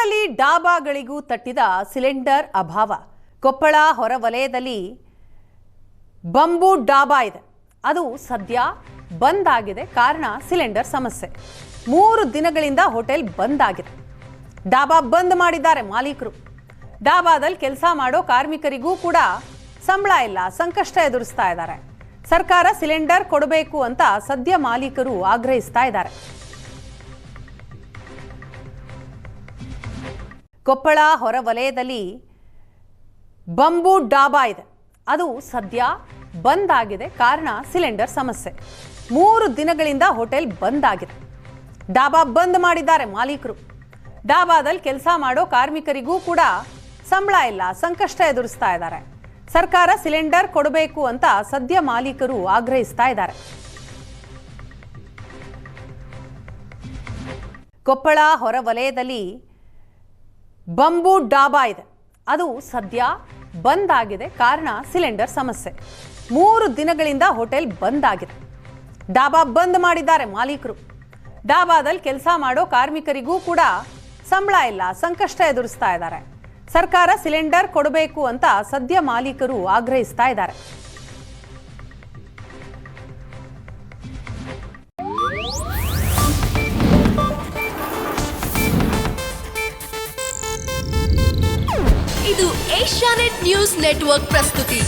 ಕೊಪ್ಪಳದಲ್ಲಿ ಡಾಬಾಗಳಿಗೂ ತಟ್ಟಿದ ಸಿಲಿಂಡರ್ ಅಭಾವ. ಕೊಪ್ಪಳ ಹೊರವಲಯದಲ್ಲಿ ಬಂಬೂ ಡಾಬಾ ಇದೆ. ಅದು ಸದ್ಯ ಬಂದ್ ಆಗಿದೆ. ಕಾರಣ ಸಿಲಿಂಡರ್ ಸಮಸ್ಯೆ. 3 ದಿನಗಳಿಂದ ಹೋಟೆಲ್ ಬಂದ್ ಆಗಿದೆ. ಡಾಬಾ ಬಂದ್ ಮಾಡಿದ್ದಾರೆ ಮಾಲೀಕರು. ಡಾಬಾದಲ್ಲಿ ಕೆಲಸ ಮಾಡೋ ಕಾರ್ಮಿಕರಿಗೂ ಕೂಡ ಸಂಬಳ ಇಲ್ಲ, ಸಂಕಷ್ಟ ಎದುರಿಸ್ತಾ ಇದ್ದಾರೆ. ಸರ್ಕಾರ ಸಿಲಿಂಡರ್ ಕೊಡಬೇಕು ಅಂತ ಸದ್ಯ ಮಾಲೀಕರು ಆಗ್ರಹಿಸ್ತಾ ಇದ್ದಾರೆ. ಕೊಪ್ಪಳ ಹೊರವಲಯದಲ್ಲಿ ಬಂಬೂ ಡಾಬಾ ಇದೆ. ಅದು ಸದ್ಯ ಬಂದ್ ಆಗಿದೆ. ಕಾರಣ ಸಿಲಿಂಡರ್ ಸಮಸ್ಯೆ. 3 ದಿನಗಳಿಂದ ಹೋಟೆಲ್ ಬಂದ್ ಆಗಿದೆ. ಡಾಬಾ ಬಂದ್ ಮಾಡಿದ್ದಾರೆ ಮಾಲೀಕರು. ಡಾಬಾದಲ್ಲಿ ಕೆಲಸ ಮಾಡೋ ಕಾರ್ಮಿಕರಿಗೂ ಕೂಡ ಸಂಬಳ ಇಲ್ಲ, ಸಂಕಷ್ಟ ಎದುರಿಸ್ತಾ ಇದ್ದಾರೆ. ಸರ್ಕಾರ ಸಿಲಿಂಡರ್ ಕೊಡಬೇಕು ಅಂತ ಸದ್ಯ ಮಾಲೀಕರು ಆಗ್ರಹಿಸ್ತಾ ಇದ್ದಾರೆ. ಕೊಪ್ಪಳ ಹೊರವಲಯದಲ್ಲಿ ಬಂಬೂ ಡಾಬಾ ಇದೆ. ಅದು ಸದ್ಯ ಬಂದ್ ಆಗಿದೆ. ಕಾರಣ ಸಿಲಿಂಡರ್ ಸಮಸ್ಯೆ. 3 ದಿನಗಳಿಂದ ಹೋಟೆಲ್ ಬಂದ್ ಆಗಿದೆ. ಡಾಬಾ ಬಂದ್ ಮಾಡಿದ್ದಾರೆ ಮಾಲೀಕರು. ಡಾಬಾದಲ್ಲಿ ಕೆಲಸ ಮಾಡೋ ಕಾರ್ಮಿಕರಿಗೂ ಕೂಡ ಸಂಬಳ ಇಲ್ಲ, ಸಂಕಷ್ಟ ಎದುರಿಸ್ತಾ ಇದ್ದಾರೆ. ಸರ್ಕಾರ ಸಿಲಿಂಡರ್ ಕೊಡಬೇಕು ಅಂತ ಸದ್ಯ ಮಾಲೀಕರು ಆಗ್ರಹಿಸ್ತಾ ಇದ್ದಾರೆ. ಇದು ಏಷ್ಯಾನೆಟ್ ನ್ಯೂಸ್ ನೆಟ್ವರ್ಕ್ ಪ್ರಸ್ತುತಿ.